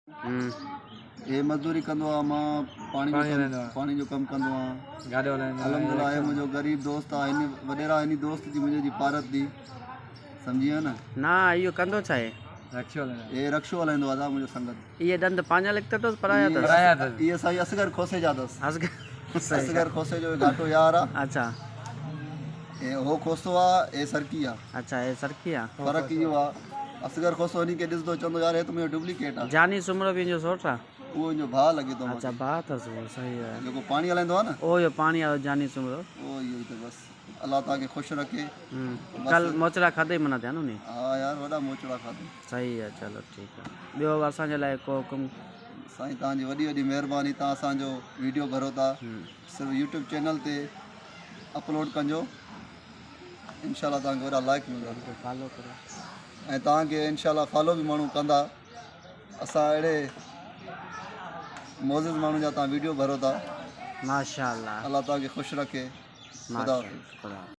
ये मजदूरी कंदो आहे, मां पानी जो कमु कंदो आहियां। अल्हम्दुलिल्लाह हे मुंहिंजो गरीब दोस्त आहे, हिन वॾेरा हिन दोस्त जी मुंहिंजे जी पारत दी, सम्झी ना ना इहो कंदो छा आहे? ये रक्शो हलाईंदो आहे मुंहिंजो संगत। इहे ॾंद पंहिंजा लिखता अथसि पराया अथसि? इहे साईं असगर खोसे जा अथसि। असगर खोसे जो घाटो यार आहे। अच्छा ऐं हो खोसो आहे, ए सरकी आहे। अच्छा हे सरकी आहे। फ़र्क़ु इहो आहे, असगर खोसो हिन खे ॾिसंदो चवंदो यार हे त मुंहिंजो डुप्लीकेट आहे। जानी सुमरो बि जो सोट आहे? उहो हिनजो भाउ लॻे थो। अच्छा भाउ अथसि उहो, सही आहे। जेको पाणी हलाईंदो आहे न, ओ इहो पाणी वारो जानी सुमरो। उहो इहो ई त बसि। अलाह तव्हांखे ख़ुशि रखे। कल मोचड़ा खाधे माना थिया नी? हाँ यार वॾा मोचड़ा खाधे। सही आहे, चलो ठीकु आहे। ॿियो असांजे लाइ को हुकुम? साईं तव्हांजी वॾी वॾी महिरबानी, तव्हां असांजो वीडियो भरो था, सिर्फ़ु यूट्यूब चैनल ते अपलोड कजो, इंशाल्लाह तव्हांखे वॾा लाइक मिलंदा। फॉलो करो ऐं तव्हांखे इंशाल्लाह फॉलो बि माण्हू कंदा। असां अहिड़े मोज़िज़ माण्हू जा तव्हां वीडियो भरो था। माशाअल्लाह, अल्लाह तव्हांखे ख़ुशि रखे। खुदा खुदा